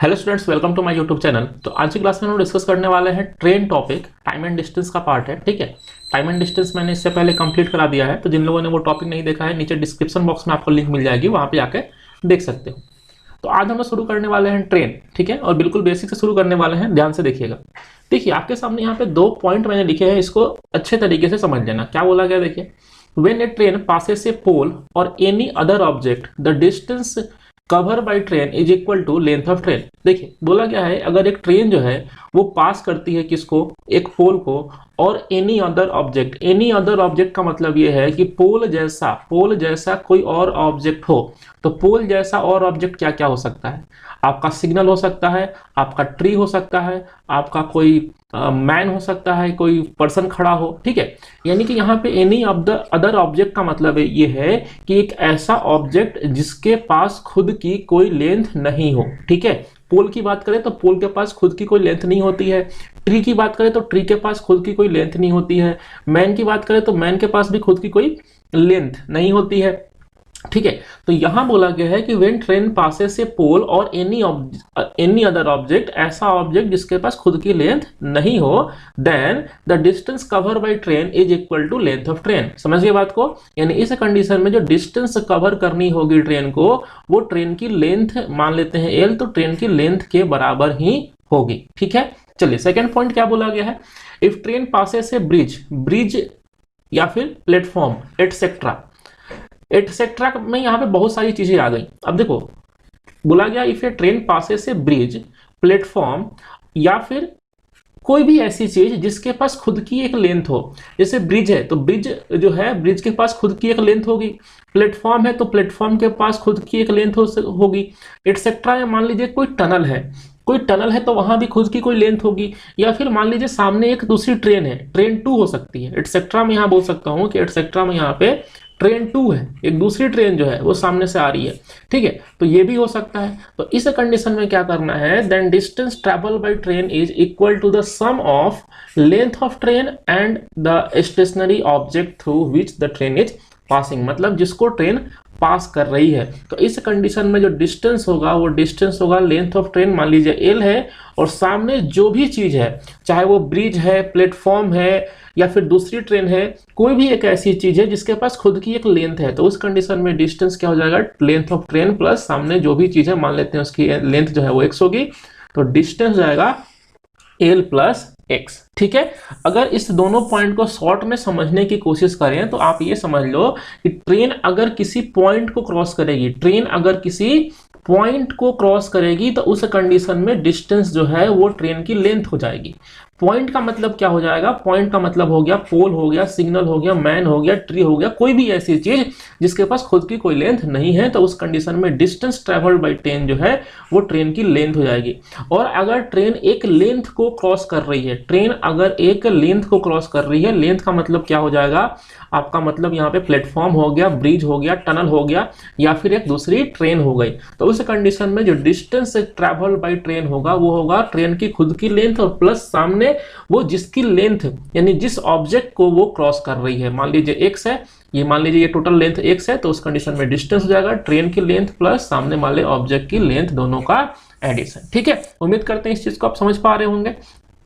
Hello students, welcome to my YouTube channel. तो आज की क्लास में हम डिस्कस करने वाले हैं train topic. Time and distance का पार्ट है, ठीक है। टाइम एंड डिस्टेंस मैंने इससे पहले कंप्लीट करा दिया है, तो जिन लोगों ने वो टॉपिक नहीं देखा है, नीचे डिस्क्रिप्शन बॉक्स में आपको लिंक मिल जाएगी, वहाँ पे जाके देख सकते हो। तो आज हम लोग शुरू करने वाले हैं ट्रेन, ठीक है, और बिल्कुल बेसिक से शुरू करने वाले हैं। ध्यान से देखिएगा। देखिए आपके सामने यहाँ पे 2 पॉइंट मैंने लिखे हैं, इसको अच्छे तरीके से समझ लेना। क्या बोला गया, देखिए, when a train passes a pole और any other object the distance cover by train is equal to length of train. देखिए बोला गया है, अगर एक ट्रेन जो है वो पास करती है किसको, एक पोल को, और any other object. Any other object का मतलब ये है कि पोल जैसा कोई और ऑब्जेक्ट हो। तो पोल जैसा और ऑब्जेक्ट क्या क्या हो सकता है? आपका सिग्नल हो सकता है, आपका ट्री हो सकता है, आपका कोई मैन हो सकता है, कोई पर्सन खड़ा हो, ठीक है। यानी कि यहाँ पे any of the other object का मतलब ये है कि एक ऐसा ऑब्जेक्ट जिसके पास खुद की कोई लेंथ नहीं हो, ठीक है। पोल की बात करें तो पोल के पास खुद की कोई लेंथ नहीं होती है। ट्री की बात करें तो ट्री के पास खुद की कोई लेंथ नहीं होती है। मैन की बात करें तो मैन के पास भी खुद की कोई लेंथ नहीं होती है, ठीक है। तो यहां बोला गया है कि व्हेन ट्रेन पासेस से पोल और एनी अदर ऑब्जेक्ट, ऐसा ऑब्जेक्ट जिसके पास खुद की लेंथ नहीं हो, then the distance cover by train is equal to length of train. समझिए बात को। यानी इस कंडीशन में जो डिस्टेंस कवर करनी होगी ट्रेन को, वो ट्रेन की लेंथ मान लेते हैं एल, तो ट्रेन की लेंथ के बराबर ही होगी, ठीक है। चलिए सेकेंड पॉइंट क्या बोला गया है, इफ ट्रेन पासेस से ब्रिज या फिर प्लेटफॉर्म एटसेट्रा में यहाँ पे बहुत सारी चीजें आ गई। अब देखो बोला गया इफ ए ट्रेन पासेस से ब्रिज, प्लेटफॉर्म या फिर कोई भी ऐसी चीज जिसके पास खुद की एक लेंथ हो। जैसे ब्रिज है तो ब्रिज जो है, ब्रिज के पास खुद की एक लेंथ होगी। प्लेटफॉर्म है तो प्लेटफॉर्म के पास खुद की एक लेंथ होगी। एटसेट्रा में मान लीजिए कोई टनल है तो वहां भी खुद की कोई लेंथ होगी। या फिर मान लीजिए सामने एक दूसरी ट्रेन है, ट्रेन 2 हो सकती है। एटसेट्रा में यहाँ बोल सकता हूँ कि एटसेट्रा में यहाँ पे ट्रेन 2 है, एक दूसरी ट्रेन जो है वो सामने से आ रही है, ठीक है। तो ये भी हो सकता है। तो इस कंडीशन में क्या करना है, then distance travel by train is equal to the sum of length of train and the stationary object through which the train is passing. मतलब जिसको ट्रेन पास कर रही है। तो इस कंडीशन में जो डिस्टेंस होगा वो डिस्टेंस होगा लेंथ ऑफ ट्रेन, मान लीजिए एल है, और सामने जो भी चीज है, चाहे वो ब्रिज है, प्लेटफॉर्म है, या फिर दूसरी ट्रेन है, कोई भी एक ऐसी चीज है जिसके पास खुद की एक लेंथ है, तो उस कंडीशन में डिस्टेंस क्या हो जाएगा, लेंथ ऑफ ट्रेन प्लस सामने जो भी चीज है, मान लेते हैं उसकी लेंथ जो है वो x होगी, तो डिस्टेंस जाएगा एल प्लस एक्स, ठीक है। अगर इस दोनों पॉइंट को शॉर्ट में समझने की कोशिश करें तो आप ये समझ लो कि ट्रेन अगर किसी पॉइंट को क्रॉस करेगी, तो उस कंडीशन में डिस्टेंस जो है वो ट्रेन की लेंथ हो जाएगी। पॉइंट का मतलब क्या हो जाएगा, पॉइंट का मतलब हो गया पोल हो गया, सिग्नल हो गया, मैन हो गया, ट्री हो गया, कोई भी ऐसी चीज जिसके पास खुद की कोई लेंथ नहीं है, तो उस कंडीशन में डिस्टेंस ट्रेवल्ड बाय ट्रेन जो है वो ट्रेन की लेंथ हो जाएगी। और अगर ट्रेन एक लेंथ को क्रॉस कर रही है, लेंथ का मतलब क्या हो जाएगा, आपका मतलब यहाँ पे प्लेटफॉर्म हो गया, ब्रिज हो गया, टनल हो गया, या फिर एक दूसरी ट्रेन हो गई। तो उस कंडीशन में जो डिस्टेंस ट्रैवल बाय ट्रेन होगा वो होगा ट्रेन की खुद की लेंथ और प्लस सामने वो जिसकी लेंथ, यानी जिस ऑब्जेक्ट को वो क्रॉस कर रही है। मान लीजिए x है, ये मान लीजिए ये टोटल लेंथ x है, तो उस कंडीशन में डिस्टेंस हो जाएगा ट्रेन की लेंथ प्लस सामने वाले ऑब्जेक्ट की लेंथ, दोनों का एडिशन, ठीक है। उम्मीद करते हैं इस चीज को आप समझ पा रहे होंगे।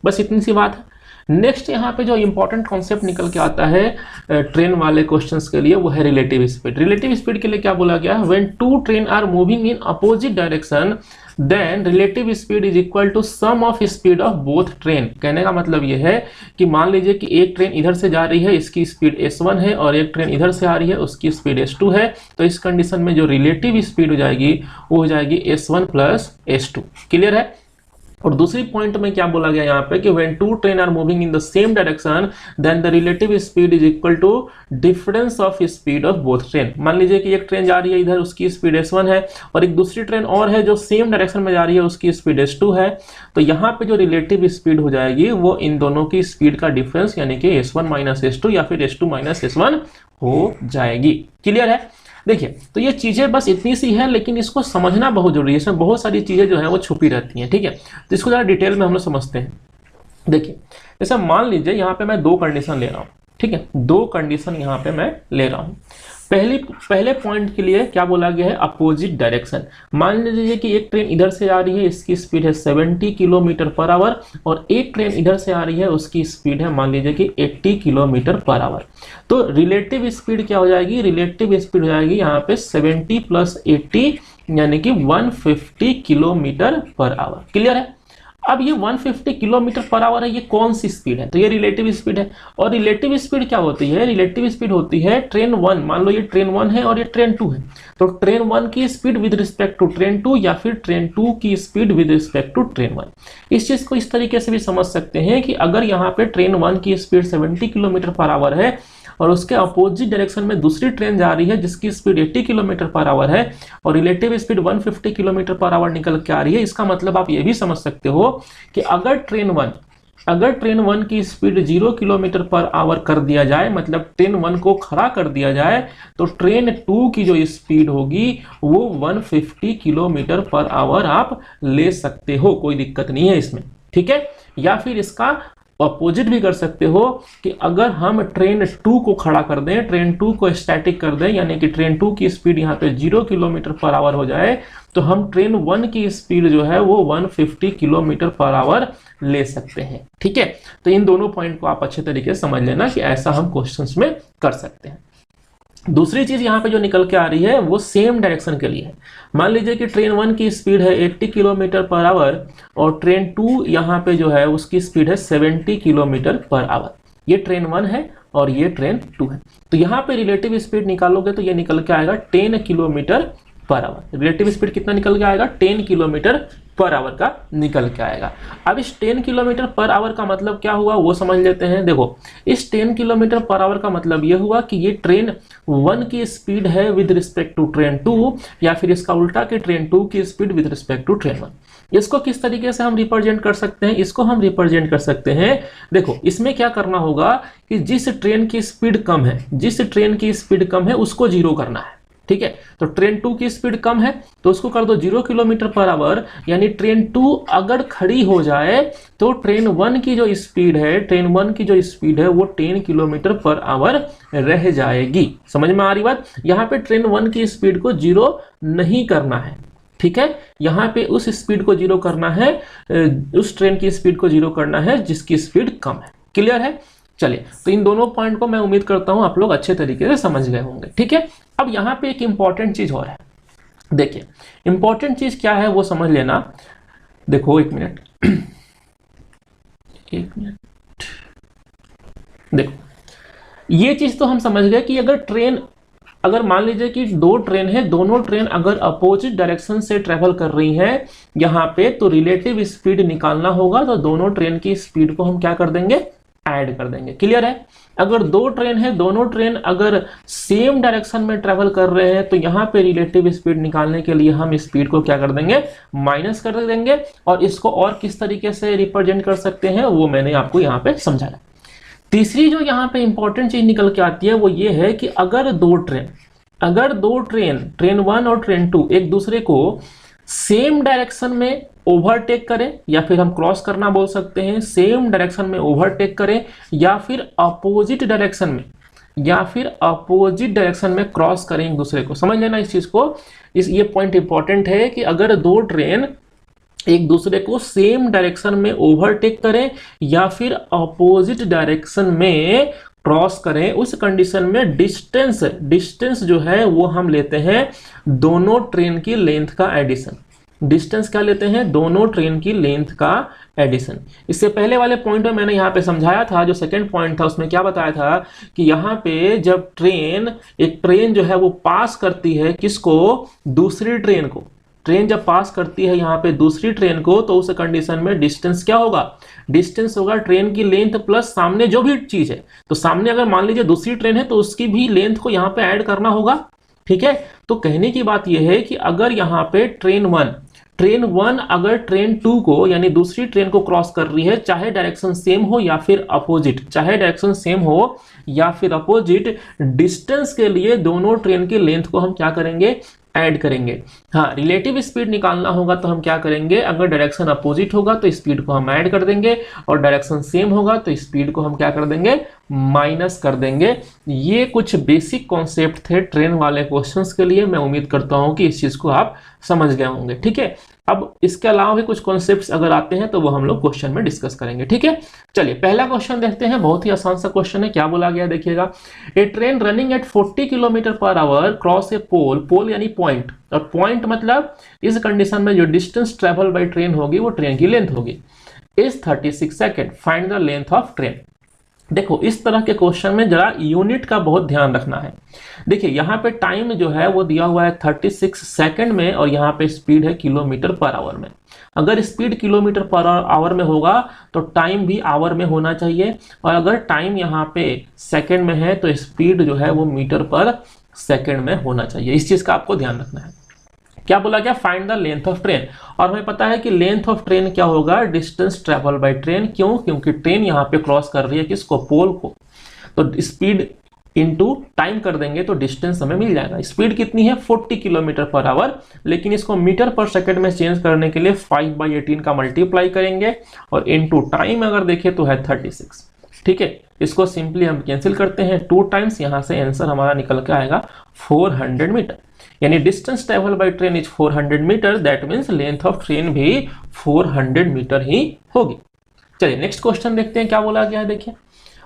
बस इतनी सी बात है। नेक्स्ट यहाँ पे जो इंपॉर्टेंट कॉन्सेप्ट निकल के आता है ट्रेन वाले क्वेश्चंस के लिए, वो है रिलेटिव स्पीड। रिलेटिव स्पीड के लिए क्या बोला गया है, when two train are moving in opposite direction then relative speed is equal to sum of speed of both train. कहने का मतलब ये है कि मान लीजिए कि एक ट्रेन इधर से जा रही है, इसकी स्पीड s1 है, और एक ट्रेन इधर से आ रही है, उसकी स्पीड s2 है। तो इस कंडीशन में जो रिलेटिव स्पीड हो जाएगी वो हो जाएगी s1 प्लस s2। क्लियर है। और दूसरी पॉइंट में क्या बोला गया यहाँ पे कि when two train are moving in the same direction then the relative speed is equal to difference of speed of both train. मान लीजिए कि एक ट्रेन जा रही है इधर, उसकी स्पीड s1 है, और एक दूसरी ट्रेन और है जो सेम डायरेक्शन में जा रही है, उसकी स्पीड s2 है। तो यहाँ पे जो रिलेटिव स्पीड हो जाएगी वो इन दोनों की स्पीड का डिफरेंस, यानी कि s1 माइनस s2 या फिर s2 माइनस s1 हो जाएगी। क्लियर है। देखिए तो ये चीजें बस इतनी सी है, लेकिन इसको समझना बहुत जरूरी है। इसमें बहुत सारी चीजें जो है वो छुपी रहती हैं, ठीक है। तो इसको जरा डिटेल में हम लोग समझते हैं। देखिए जैसे मान लीजिए यहाँ पे मैं 2 कंडीशन ले रहा हूँ, ठीक है, 2 कंडीशन यहाँ पे मैं ले रहा हूँ। पहले पॉइंट के लिए क्या बोला गया है, अपोजिट डायरेक्शन। मान लीजिए कि एक ट्रेन इधर से आ रही है, इसकी स्पीड है 70 किलोमीटर पर आवर, और एक ट्रेन इधर से आ रही है, उसकी स्पीड है मान लीजिए कि 80 किलोमीटर पर आवर। तो रिलेटिव स्पीड क्या हो जाएगी, रिलेटिव स्पीड हो जाएगी यहाँ पे 70 + 80 यानी कि 150 किलोमीटर पर आवर। क्लियर है। अब ये 150 किलोमीटर पर आवर है, ये कौन सी स्पीड है, तो ये रिलेटिव स्पीड है। और रिलेटिव स्पीड क्या होती है, रिलेटिव स्पीड होती है ट्रेन 1, मान लो ये ट्रेन 1 है और ये ट्रेन 2 है, तो ट्रेन 1 की speed with respect to train 2 या फिर ट्रेन 2 की speed with respect to train 1। इस चीज को इस तरीके से भी समझ सकते हैं कि अगर यहाँ पे ट्रेन 1 की स्पीड 70 किलोमीटर पर आवर है और उसके अपोजिट डायरेक्शन में दूसरी ट्रेन जा रही है जिसकी स्पीड 80 किलोमीटर पर आवर है और relative speed 150 kilometre per our निकल के आ रही है, इसका मतलब आप ये भी समझ सकते हो कि अगर ट्रेन 1 की स्पीड 0 किलोमीटर पर आवर कर दिया जाए, मतलब ट्रेन 1 को खड़ा कर दिया जाए, तो ट्रेन 2 की जो स्पीड होगी वो 150 किलोमीटर पर आवर आप ले सकते हो, कोई दिक्कत नहीं है इसमें। ठीक है। या फिर इसका अपोजिट भी कर सकते हो कि अगर हम ट्रेन 2 को खड़ा कर दें, ट्रेन 2 को स्टैटिक कर दें, यानी कि ट्रेन 2 की स्पीड यहाँ पे 0 किलोमीटर पर आवर हो जाए, तो हम ट्रेन 1 की स्पीड जो है वो 150 किलोमीटर पर आवर ले सकते हैं। ठीक है। तो इन दोनों पॉइंट को आप अच्छे तरीके से समझ लेना कि ऐसा हम क्वेश्चंस में कर सकते हैं। दूसरी चीज यहाँ पे जो निकल के आ रही है वो सेम डायरेक्शन के लिए है। मान लीजिए कि ट्रेन 1 की स्पीड है 80 किलोमीटर पर आवर और ट्रेन 2 यहाँ पे जो है उसकी स्पीड है 70 किलोमीटर पर आवर। ये ट्रेन 1 है और ये ट्रेन 2 है, तो यहाँ पे रिलेटिव स्पीड निकालोगे तो ये निकल के आएगा 10 kilometre per our. Relative speed कितना निकल के आएगा, 10 किलोमीटर पर आवर का निकल के आएगा। अब इस 10 किलोमीटर पर आवर का मतलब क्या हुआ वो समझ लेते हैं। देखो, इस 10 किलोमीटर पर आवर का मतलब ये हुआ कि ये ट्रेन 1 की स्पीड है विद रिस्पेक्ट टू ट्रेन 2, या फिर इसका उल्टा कि ट्रेन 2 की speed with respect to train 1। इसको किस तरीके से हम रिप्रेजेंट कर सकते हैं, इसको हम रिप्रेजेंट कर सकते हैं। देखो, इसमें क्या करना होगा कि जिस ट्रेन की स्पीड कम है, जिस ट्रेन की स्पीड कम है उसको 0 करना है। ठीक है। तो ट्रेन 2 की स्पीड कम है तो उसको कर दो 0 किलोमीटर पर आवर, यानी ट्रेन 2 अगर खड़ी हो जाए तो ट्रेन 1 की जो स्पीड है, ट्रेन 1 की जो स्पीड है वो 10 किलोमीटर पर आवर रह जाएगी। समझ में आ रही बात। यहाँ पे ट्रेन 1 की स्पीड को 0 नहीं करना है। ठीक है। यहाँ पे उस स्पीड को 0 करना है, उस ट्रेन की स्पीड को 0 करना है जिसकी स्पीड कम है। क्लियर है। चलिए, तो इन दोनों पॉइंट को मैं उम्मीद करता हूं आप लोग अच्छे तरीके से समझ गए होंगे। ठीक है। अब यहाँ पे एक इंपॉर्टेंट चीज और है। देखिए, इंपॉर्टेंट चीज क्या है वो समझ लेना। देखो, एक मिनट देखो, ये चीज तो हम समझ गए कि अगर मान लीजिए कि 2 ट्रेन है, दोनों ट्रेन अगर अपोजिट डायरेक्शन से ट्रेवल कर रही हैं यहाँ पे, तो रिलेटिव स्पीड निकालना होगा, तो दोनों ट्रेन की स्पीड को हम क्या कर देंगे, ऐड कर देंगे। क्लियर है। अगर 2 ट्रेन है, दोनों ट्रेन अगर सेम डायरेक्शन में ट्रेवल कर रहे हैं, तो यहाँ पे रिलेटिव स्पीड निकालने के लिए हम स्पीड को क्या कर देंगे, माइनस कर देंगे। और इसको और किस तरीके से रिप्रेजेंट कर सकते हैं वो मैंने आपको यहाँ पे समझाया। तीसरी जो यहाँ पे इंपॉर्टेंट चीज निकल के आती है वो ये है कि अगर दो ट्रेन ट्रेन 1 और ट्रेन 2 एक दूसरे को सेम डायरेक्शन में ओवरटेक करें, या फिर हम क्रॉस करना बोल सकते हैं, सेम डायरेक्शन में ओवरटेक करें, या फिर अपोजिट डायरेक्शन में क्रॉस करें एक दूसरे को। समझ लेना इस चीज को। ये पॉइंट इंपॉर्टेंट है कि अगर 2 ट्रेन एक दूसरे को सेम डायरेक्शन में ओवरटेक करें या फिर अपोजिट डायरेक्शन में क्रॉस करें, उस कंडीशन में डिस्टेंस जो है वो हम लेते हैं दोनों ट्रेन की लेंथ का एडिशन। डिस्टेंस क्या लेते हैं, दोनों ट्रेन की लेंथ का एडिशन। इससे पहले वाले पॉइंट में मैंने यहाँ पे समझाया था, जो सेकंड पॉइंट था उसमें क्या बताया था कि यहाँ पे जब एक ट्रेन जो है वो पास करती है किसको, दूसरी ट्रेन को, ट्रेन जब पास करती है यहाँ पे दूसरी ट्रेन को, तो उस कंडीशन में डिस्टेंस क्या होगा, डिस्टेंस होगा ट्रेन की लेंथ प्लस सामने जो भी चीज है। तो सामने अगर मान लीजिए दूसरी ट्रेन है तो उसकी भी लेंथ को यहाँ पे ऐड करना होगा। ठीक है। तो कहने की बात यह है कि अगर यहाँ पे ट्रेन 1 अगर ट्रेन 2 को यानी दूसरी ट्रेन को क्रॉस कर रही है, चाहे डायरेक्शन सेम हो या फिर अपोजिट, डिस्टेंस के लिए दोनों ट्रेन की लेंथ को हम क्या करेंगे, ऐड करेंगे। हाँ, रिलेटिव स्पीड निकालना होगा तो हम क्या करेंगे, अगर डायरेक्शन अपोजिट होगा तो स्पीड को हम ऐड कर देंगे, और डायरेक्शन सेम होगा तो स्पीड को हम क्या कर देंगे, माइनस कर देंगे। ये कुछ बेसिक कॉन्सेप्ट थे ट्रेन वाले क्वेश्चंस के लिए। मैं उम्मीद करता हूं कि इस चीज को आप समझ गए होंगे। ठीक है, अब इसके अलावा भी कुछ कॉन्सेप्ट्स अगर आते हैं तो वो हम लोग क्वेश्चन में डिस्कस करेंगे। ठीक है, चलिए पहला क्वेश्चन देखते हैं। बहुत ही आसान सा क्वेश्चन है। क्या बोला गया देखिएगा, a train running at 40 kilometre per hour cross a pole, pole यानी पॉइंट, और पॉइंट मतलब इस कंडीशन में जो डिस्टेंस ट्रेवल बाई ट्रेन होगी वो ट्रेन की लेंथ होगी, is 36 second, find the length of train. देखो इस तरह के क्वेश्चन में जरा यूनिट का बहुत ध्यान रखना है। देखिए यहाँ पे टाइम जो है वो दिया हुआ है 36 सेकंड में, और यहाँ पे स्पीड है किलोमीटर पर आवर में। अगर स्पीड किलोमीटर पर आवर में होगा तो टाइम भी आवर में होना चाहिए, और अगर टाइम यहाँ पे सेकंड में है तो स्पीड जो है वो मीटर पर सेकंड में होना चाहिए। इस चीज का आपको ध्यान रखना है। क्या बोला गया, find the length of train. और हमें पता है कि लेंथ ऑफ ट्रेन क्या होगा, डिस्टेंस ट्रेवल बाय ट्रेन। क्यों, क्योंकि ट्रेन यहाँ पे क्रॉस कर रही है किसको, पोल को, तो स्पीड इनटू टाइम कर देंगे तो डिस्टेंस हमें मिल जाएगा। स्पीड कितनी है 40 किलोमीटर पर आवर, लेकिन इसको मीटर पर सेकंड में चेंज करने के लिए 5/18 का मल्टीप्लाई करेंगे, और इनटू टाइम अगर देखें तो है 36। ठीक है, इसको सिंपली हम कैंसिल करते हैं 2 टाइम्स, यहां से आंसर हमारा निकल के आएगा 400 मीटर। यानी distance travel by train is 400 metre, that means length of train भी 400 मीटर ही होगी। चलिए नेक्स्ट क्वेश्चन देखते हैं क्या बोला गया है। देखिए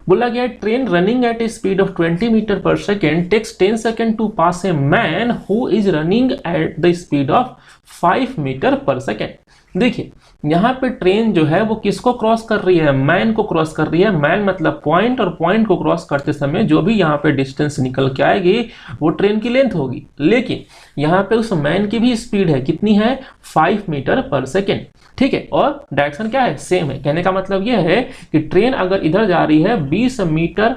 बोला गया है, train running at a speed of 20 metre per second takes 10 second to pass a man who is running at the speed of 5 metre per second. देखिए यहाँ पे ट्रेन जो है वो किसको क्रॉस कर रही है, मैन को क्रॉस कर रही है। मैन मतलब पॉइंट, और पॉइंट को क्रॉस करते समय जो भी यहाँ पे डिस्टेंस निकल के आएगी वो ट्रेन की लेंथ होगी। लेकिन यहाँ पे उस मैन की भी स्पीड है, कितनी है 5 मीटर पर सेकेंड। ठीक है, और डायरेक्शन क्या है, सेम है। कहने का मतलब यह है कि ट्रेन अगर इधर जा रही है 20 मीटर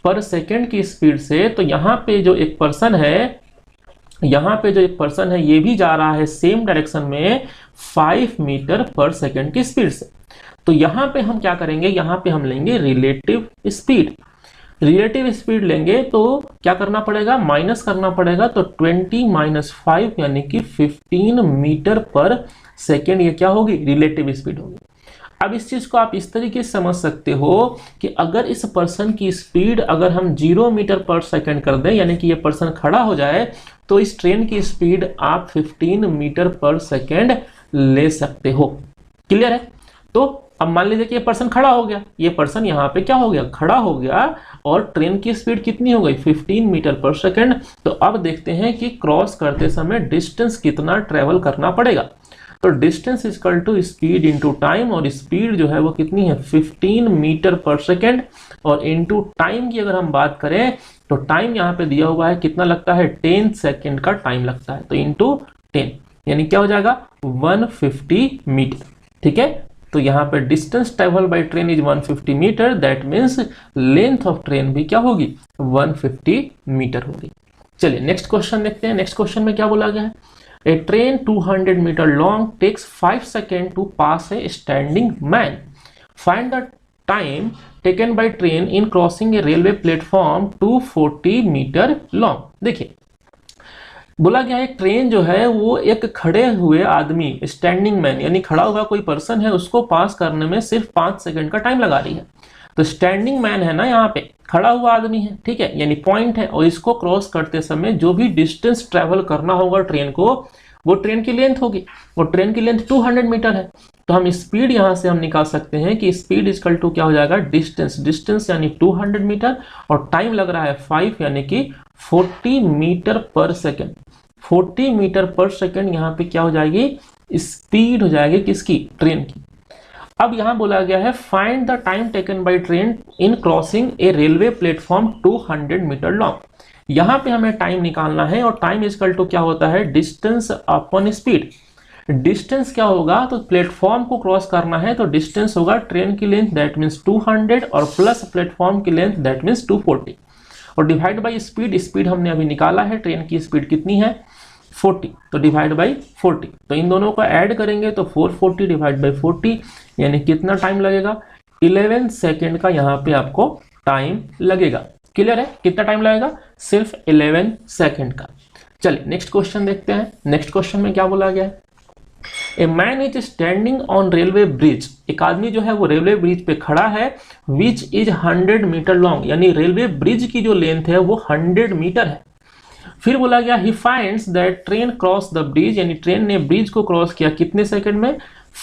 पर सेकेंड की स्पीड से, तो यहाँ पे जो एक पर्सन है ये भी जा रहा है सेम डायरेक्शन में 5 मीटर पर सेकेंड की स्पीड से। तो यहाँ पे हम क्या करेंगे, यहाँ पे हम लेंगे रिलेटिव स्पीड। रिलेटिव स्पीड लेंगे तो क्या करना पड़ेगा, माइनस करना पड़ेगा। तो 20 माइनस 5 यानी कि 15 मीटर पर सेकेंड, ये क्या होगी, रिलेटिव स्पीड होगी। अब इस चीज को आप इस तरीके से समझ सकते हो कि अगर इस पर्सन की स्पीड अगर हम 0 मीटर पर सेकेंड कर दें, यानी कि ये पर्सन खड़ा हो जाए, तो इस ट्रेन की स्पीड आप 15 मीटर पर सेकेंड ले सकते हो। क्लियर है। तो अब मान लीजिए कि ये पर्सन खड़ा हो गया, ये पर्सन यहाँ पे क्या हो गया, खड़ा हो गया, और ट्रेन की स्पीड कितनी हो गई 15 मीटर पर सेकेंड। तो अब देखते हैं कि क्रॉस करते समय डिस्टेंस कितना ट्रेवल करना पड़ेगा। तो distance is equal to speed into time, और स्पीड जो है वो कितनी है 15 मीटर पर सेकेंड, और इंटू टाइम की अगर हम बात करें तो टाइम यहाँ पे दिया हुआ है, कितना लगता है 10 सेकेंड का टाइम लगता है। तो इंटू 10 यानी क्या हो जाएगा 150 मीटर। ठीक है, तो यहाँ पे distance travel by train is 150 metre, that means length of train भी क्या होगी 150 मीटर होगी। चलिए नेक्स्ट क्वेश्चन देखते हैं। नेक्स्ट क्वेश्चन में क्या बोला गया है, a train 200 metre long takes 5 second to pass a standing man, find the time taken by train in crossing a railway platform 240 metre long. देखिए बोला गया है ट्रेन जो है वो एक खड़े हुए आदमी, स्टैंडिंग मैन यानी खड़ा हुआ कोई पर्सन है, उसको पास करने में सिर्फ 5 सेकंड का टाइम लगा रही है। तो स्टैंडिंग मैन है ना, यहाँ पे खड़ा हुआ आदमी है, ठीक है, यानी पॉइंट है, और इसको क्रॉस करते समय जो भी डिस्टेंस ट्रेवल करना होगा ट्रेन को, वो ट्रेन की लेंथ होगी। वो ट्रेन की लेंथ 200 मीटर है। तो हम स्पीड यहां से हम निकाल सकते हैं कि स्पीड इक्वल टू क्या हो जाएगा, डिस्टेंस यानी 200 मीटर, और टाइम लग रहा है 5 यानी कि 40 metre per second. 40 metre per second यहाँ पे क्या हो जाएगी, स्पीड हो जाएगी किसकी, ट्रेन की। अब यहां बोला गया है find the time taken by train in crossing a railway platform 200 metre long. यहां पे हमें टाइम निकालना है, और टाइम इक्वल टू क्या होता है, डिस्टेंस अपॉन स्पीड। डिस्टेंस क्या होगा, तो प्लेटफॉर्म को क्रॉस करना है तो डिस्टेंस होगा ट्रेन की लेंथ दैट मीन्स 200, और प्लस प्लेटफॉर्म की लेंथ दैट मीन्स 240, और डिवाइड बाय स्पीड। स्पीड हमने अभी निकाला है, ट्रेन की स्पीड कितनी है 40, तो डिवाइड बाय 40। तो इन दोनों को ऐड करेंगे तो 440 डिवाइड बाय 40 यानी कितना टाइम लगेगा, 11 सेकेंड का यहाँ पे आपको टाइम लगेगा। क्लियर है, कितना टाइम लगेगा, सिर्फ 11 सेकेंड का। चलिए नेक्स्ट क्वेश्चन देखते हैं। नेक्स्ट क्वेश्चन में क्या बोला गया है, a man is standing on railway bridge, एक आदमी जो है वो रेलवे ब्रिज पे खड़ा है, विच इज 100 मीटर लॉन्ग, यानी रेलवे ब्रिज की जो लेंथ है वो 100 मीटर है। फिर बोला गया he finds that train cross the bridge, यानी ट्रेन ने ब्रिज को क्रॉस किया कितने सेकंड में,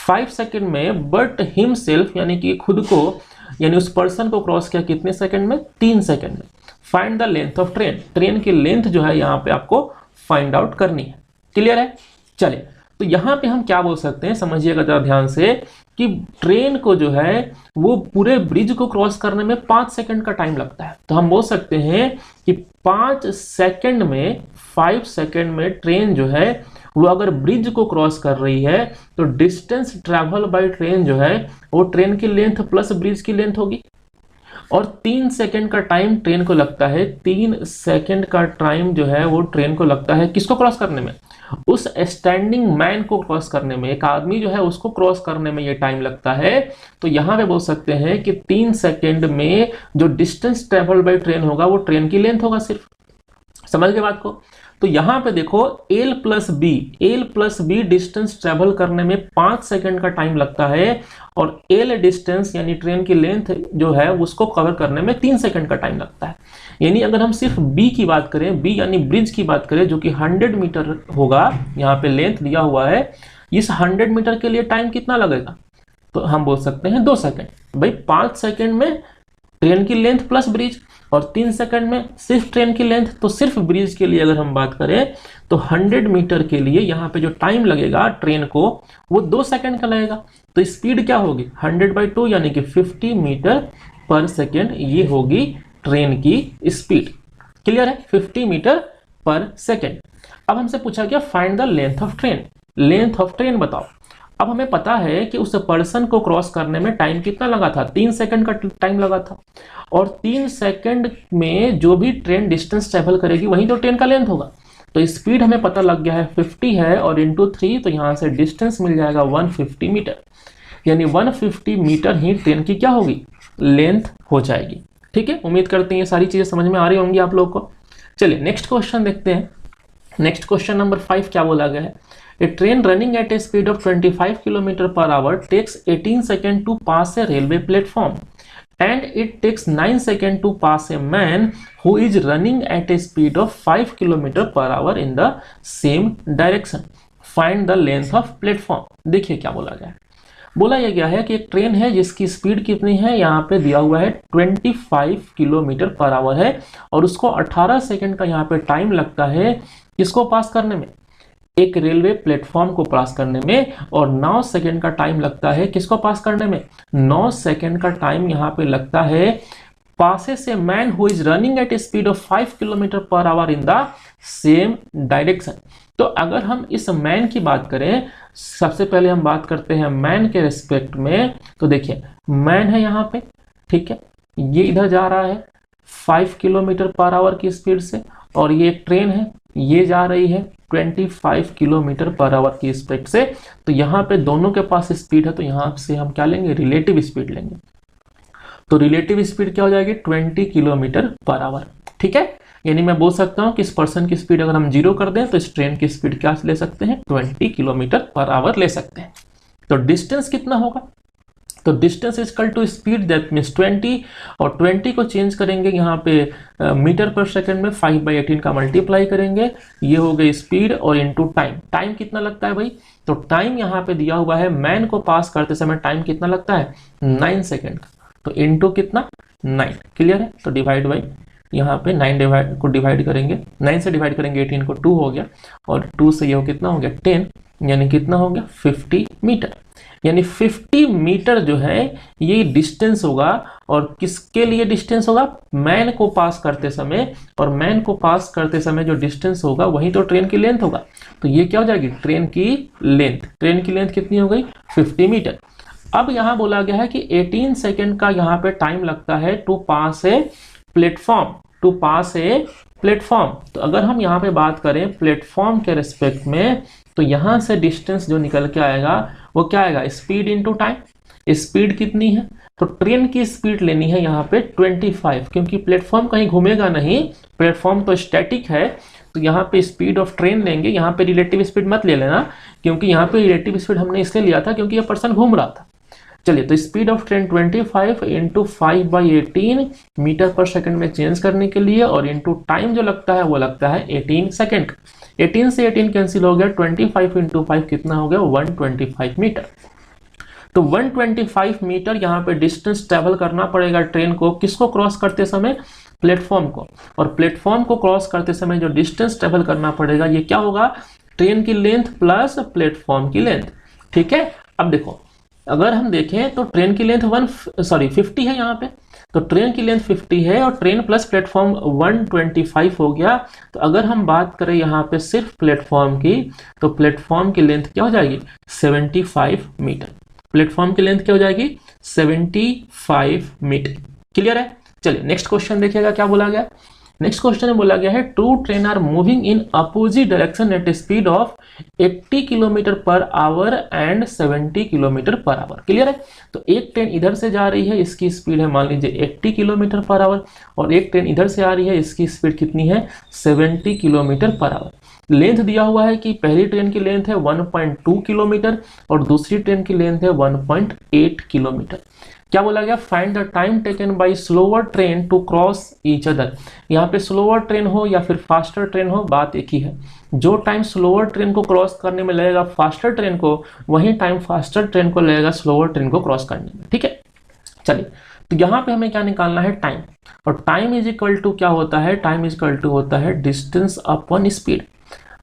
5 सेकंड में, बट हिमसेल्फ यानी कि खुद को, यानी उस पर्सन को क्रॉस किया कितने सेकंड में, 3 सेकंड में। Find the length of train, train की लेंथ जो है यहाँ पे आपको फाइंड आउट करनी है। क्लियर है? चलिए, तो यहाँ पे हम क्या बोल सकते हैं, समझिएगा जरा ध्यान से, कि ट्रेन को जो है वो पूरे ब्रिज को क्रॉस करने में 5 सेकंड का टाइम लगता है। तो हम बोल सकते हैं कि 5 सेकंड में, 5 सेकंड में ट्रेन जो है वो अगर ब्रिज को क्रॉस कर रही है तो डिस्टेंस ट्रैवल बाय ट्रेन जो है वो ट्रेन की लेंथ प्लस ब्रिज की लेंथ होगी। और 3 सेकंड का टाइम ट्रेन को लगता है, 3 सेकंड का टाइम जो है वो ट्रेन को लगता है किसको क्रॉस करने में, उस स्टैंडिंग मैन को क्रॉस करने में, एक आदमी जो है उसको क्रॉस करने में ये टाइम लगता है। तो यहाँ पे बोल सकते हैं कि 3 सेकंड में जो डिस्टेंस ट्रेवल बाय ट्रेन होगा वो ट्रेन की लेंथ होगा सिर्फ। समझ गए बात को? तो यहाँ पे देखो L plus B distance travel करने में 5 सेकंड का टाइम लगता है, और L डिस्टेंस यानी ट्रेन की लेंथ जो है उसको कवर करने में 3 सेकंड का टाइम लगता है। यानी अगर हम सिर्फ B की बात करें, B यानी ब्रिज की बात करें जो कि 100 मीटर होगा, यहाँ पे लेंथ दिया हुआ है, इस 100 मीटर के लिए टाइम कितना लगेगा, तो हम बोल सकते हैं 2 सेकंड। भाई 5 सेकंड में ट्रेन की लेंथ प्लस ब्रिज, और 3 सेकंड में सिर्फ ट्रेन की लेंथ। तो सिर्फ ब्रिज के लिए अगर हम बात करें तो 100 मीटर के लिए यहाँ पे जो टाइम लगेगा ट्रेन को वो 2 सेकंड का लगेगा। तो स्पीड क्या होगी, 100/2 यानी कि 50 मीटर पर सेकंड, ये होगी ट्रेन की स्पीड। क्लियर है? 50 मीटर पर सेकंड। अब हमसे पूछा गया find the length of train, length of train बताओ। अब हमें पता है कि उस पर्सन को क्रॉस करने में टाइम कितना लगा था, 3 सेकंड का टाइम लगा था, और 3 सेकंड में जो भी ट्रेन डिस्टेंस ट्रेवल करेगी वही तो ट्रेन का लेंथ होगा। तो स्पीड हमें पता लग गया है 50 है, और इंटू 3, तो यहाँ से डिस्टेंस मिल जाएगा 150 मीटर, यानी 150 मीटर ही ट्रेन की क्या होगी, लेंथ हो जाएगी। ठीक है, उम्मीद करते हैं ये सारी चीजें समझ में आ रही होंगी आप लोग को। चलिए नेक्स्ट क्वेश्चन देखते हैं। नेक्स्ट क्वेश्चन नंबर 5 क्या बोला गया है, A train running at a speed of 25 km per hour takes 18 seconds to pass a railway platform, and it takes 9 seconds to pass a man who is running at a speed of 5 km per hour in the same direction. Find the length of platform. देखिए क्या बोला गया है, बोला यह गया है कि एक ट्रेन है जिसकी स्पीड कितनी है, यहाँ पे दिया हुआ है 25 किलोमीटर पर आवर है, और उसको 18 सेकंड का यहाँ पे टाइम लगता है किसको पास करने में, एक रेलवे प्लेटफॉर्म को पास करने में, और 9 सेकंड का टाइम लगता है किसको पास करने में, 9 सेकंड का टाइम यहाँ पे लगता है passes A man who is running at a speed of 5 kilometre per our in the same direction. तो अगर हम इस मैन की बात करें, सबसे पहले हम बात करते हैं मैन के रिस्पेक्ट में। तो देखिए मैन है यहाँ पे, ठीक है, ये इधर जा रहा है 5 किलोमीटर पर आवर की स्पीड से, और ये एक ट्रेन है, ये जा रही है 25 किलोमीटर पर आवर की स्पीड से। तो यहाँ पे दोनों के पास स्पीड है, तो यहाँ से हम क्या लेंगे, रिलेटिव स्पीड लेंगे। तो रिलेटिव स्पीड क्या हो जाएगी, 20 किलोमीटर पर आवर। ठीक है, यानी मैं बोल सकता हूँ कि इस पर्सन की स्पीड अगर हम 0 कर दें तो इस ट्रेन की स्पीड क्या ले सकते हैं, 20 किलोमीटर पर आवर ले सकते हैं। तो डिस्टेंस कितना होगा, तो distance is equal to speed, that means 20, और 20 को चेंज करेंगे यहाँ पे मीटर पर सेकंड में 5/18 का मल्टीप्लाई करेंगे, ये हो गई स्पीड, और इनटू टाइम। टाइम कितना लगता है भाई, तो टाइम यहाँ पे दिया हुआ है मैन को पास करते समय टाइम कितना लगता है, 9 सेकंड, तो इनटू कितना 9। क्लियर है? तो डिवाइड बाई यहाँ पे 9 को डिवाइड करेंगे, 9 से डिवाइड करेंगे 18 को, 2 हो गया, और 2 से ये कितना हो गया 10, यानी कितना हो गया 50 मीटर। यानी 50 मीटर जो है ये डिस्टेंस होगा, और किसके लिए डिस्टेंस होगा, मैन को पास करते समय, और मैन को पास करते समय जो डिस्टेंस होगा वही तो ट्रेन की लेंथ होगा। तो ये क्या हो जाएगी, ट्रेन की लेंथ। ट्रेन की लेंथ कितनी हो गई, 50 मीटर। अब यहाँ बोला गया है कि 18 सेकेंड का यहाँ पे टाइम लगता है to pass a platform, to pass a platform. तो अगर हम यहाँ पे बात करें प्लेटफॉर्म के रिस्पेक्ट में, तो यहाँ से डिस्टेंस जो निकल के आएगा वो क्या आएगा, स्पीड इनटू टाइम। स्पीड कितनी है, तो ट्रेन की स्पीड लेनी है यहाँ पे 25, क्योंकि प्लेटफॉर्म कहीं घूमेगा नहीं, प्लेटफॉर्म तो स्टैटिक है, तो यहाँ पे स्पीड ऑफ ट्रेन लेंगे, यहाँ पे रिलेटिव स्पीड मत ले लेना, क्योंकि यहाँ पे रिलेटिव स्पीड हमने इसलिए लिया था क्योंकि ये पर्सन घूम रहा था। चलिए, तो speed of train 25 into 5/18 metre per second में चेंज करने के लिए, और इंटू टाइम जो लगता है वो लगता है 18 सेकंड। 18 से 18 कैंसिल हो गया, 25 इंटू 5 कितना हो गया, 125 मीटर। तो 125 मीटर यहाँ पे डिस्टेंस ट्रेवल करना पड़ेगा ट्रेन को, किसको क्रॉस करते समय, प्लेटफॉर्म को। और प्लेटफॉर्म को क्रॉस करते समय जो डिस्टेंस ट्रेवल करना पड़ेगा ये क्या होगा, ट्रेन की लेंथ प्लस प्लेटफॉर्म की लेंथ। ठीक है, अब देखो अगर हम देखें तो ट्रेन की लेंथ 50 है यहाँ पे, तो ट्रेन की लेंथ 50 है और ट्रेन प्लस प्लेटफॉर्म 125 हो गया। तो अगर हम बात करें यहाँ पे सिर्फ प्लेटफॉर्म की, तो प्लेटफॉर्म की लेंथ क्या हो जाएगी, 75 मीटर। प्लेटफॉर्म की लेंथ क्या हो जाएगी, 75 मीटर। क्लियर है। चलिए नेक्स्ट क्वेश्चन देखिएगा क्या बोला गया। नेक्स्ट क्वेश्चन में बोला गया है, two train are moving in opposite direction at speed of 80 kilometre per hour and 70 kilometre per hour. Clear है। तो एक ट्रेन इधर से जा रही है, इसकी स्पीड है मान लीजिए 80 किलोमीटर पर आवर, और एक ट्रेन इधर से आ रही है, इसकी स्पीड कितनी है, 70 किलोमीटर पर आवर। लेंथ दिया हुआ है कि पहली ट्रेन की लेंथ है 1.2 किलोमीटर और दूसरी ट्रेन की लेंथ है 1.8 किलोमीटर। क्या बोला गया, find the time taken by slower train to cross each other. यहाँ पे स्लोअर ट्रेन हो या फिर फास्टर ट्रेन हो, बात एक ही है। जो टाइम स्लोअर ट्रेन को क्रॉस करने में लगेगा फास्टर ट्रेन को, वही टाइम फास्टर ट्रेन को लगेगा स्लोअर ट्रेन को क्रॉस करने में। ठीक है, चलिए तो यहाँ पे हमें क्या निकालना है, टाइम। और टाइम इज इक्वल टू क्या होता है, टाइम इज इक्वल टू होता है distance upon speed,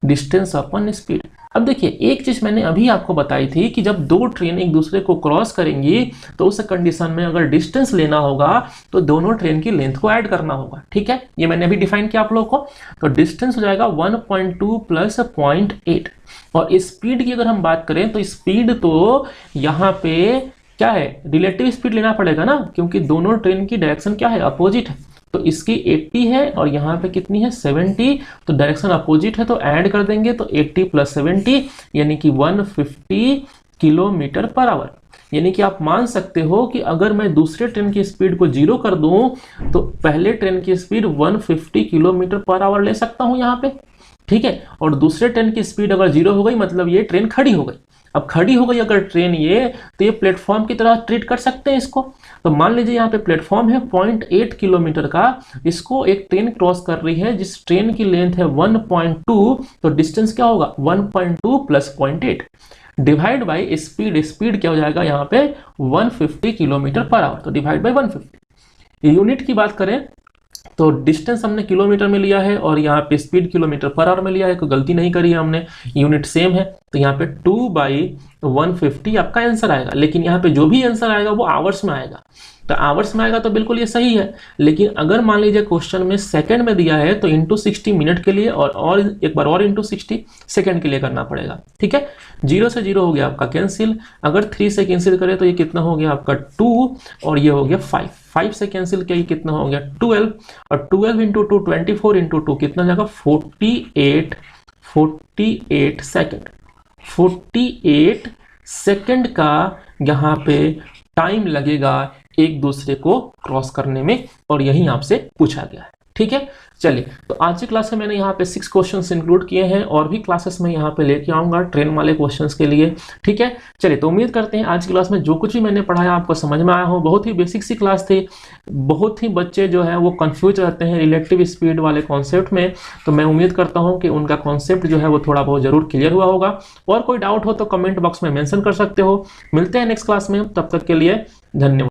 distance upon speed. अब देखिए एक चीज मैंने अभी आपको बताई थी कि जब दो ट्रेन एक दूसरे को क्रॉस करेंगी तो उस कंडीशन में अगर डिस्टेंस लेना होगा तो दोनों ट्रेन की लेंथ को ऐड करना होगा। ठीक है, ये मैंने अभी डिफाइन किया आप लोगों को। तो डिस्टेंस हो जाएगा 1.2 प्लस 0.8। और स्पीड की अगर हम बात करें तो स्पीड तो यहाँ पे क्या है, रिलेटिव स्पीड लेना पड़ेगा ना, क्योंकि दोनों ट्रेन की डायरेक्शन क्या है, अपोजिट है। तो इसकी 80 है और यहाँ पे कितनी है, 70। तो डायरेक्शन अपोजिट है तो ऐड कर देंगे, तो 80 प्लस 70 यानी कि 150 किलोमीटर पर आवर। यानी कि आप मान सकते हो कि अगर मैं दूसरे ट्रेन की स्पीड को 0 कर दूं तो पहले ट्रेन की स्पीड 150 किलोमीटर पर आवर ले सकता हूं यहाँ पे। ठीक है, और दूसरे ट्रेन की स्पीड अगर 0 हो गई मतलब ये ट्रेन खड़ी हो गई। अब खड़ी हो गई अगर ट्रेन ये, तो ये प्लेटफॉर्म की तरह ट्रीट कर सकते हैं इसको। तो मान लीजिए यहाँ पे प्लेटफॉर्म है 0.8 किलोमीटर का, इसको एक ट्रेन क्रॉस कर रही है जिस ट्रेन की लेंथ है 1.2, तो डिस्टेंस क्या होगा, 1.2 plus 0.8 divide by speed. Speed क्या हो जाएगा यहाँ पे 150 किलोमीटर पर आवर, तो डिवाइड बाई 150। यूनिट की बात करें तो डिस्टेंस हमने किलोमीटर में लिया है और यहाँ पे स्पीड किलोमीटर पर आवर में लिया है, कोई गलती नहीं करी है हमने, यूनिट सेम है। तो यहाँ पे 2/150 आपका आंसर आएगा। लेकिन यहाँ पे जो भी आंसर आएगा वो आवर्स में आएगा, तो आवर्स में आएगा तो बिल्कुल ये सही है। लेकिन अगर मान लीजिए क्वेश्चन में सेकंड में दिया है तो इंटू 60 मिनट के लिए और एक बार और इंटू 60 सेकंड के लिए करना पड़ेगा। ठीक है, 0 से 0 हो गया आपका कैंसिल। अगर 3 से कैंसिल करें तो ये कितना हो गया आपका 2 और ये हो गया 5। 5 से कैंसिल किया, ये कितना हो गया 12, और 12 इंटू 2 24 इंटू 2 कितना जाएगा 48 सेकंड। 48 सेकंड का यहाँ पे टाइम लगेगा एक दूसरे को क्रॉस करने में, और यही आपसे पूछा गया है। ठीक है, चलिए तो आज की क्लास में मैंने यहाँ पे 6 क्वेश्चंस इंक्लूड किए हैं, और भी क्लासेस में यहाँ पे लेके आऊंगा ट्रेन वाले क्वेश्चंस के लिए। ठीक है, चलिए तो उम्मीद करते हैं आज की क्लास में जो कुछ भी मैंने पढ़ाया आपको समझ में आया हो। बहुत ही बेसिक सी क्लास थी, बहुत ही बच्चे जो है वो कंफ्यूज रहते हैं रिलेटिव स्पीड वाले कॉन्सेप्ट में, तो मैं उम्मीद करता हूँ कि उनका कॉन्सेप्ट जो है वो थोड़ा बहुत जरूर क्लियर हुआ होगा। और कोई डाउट हो तो कमेंट बॉक्स में मेंशन कर सकते हो। मिलते हैं नेक्स्ट क्लास में, तब तक के लिए धन्यवाद।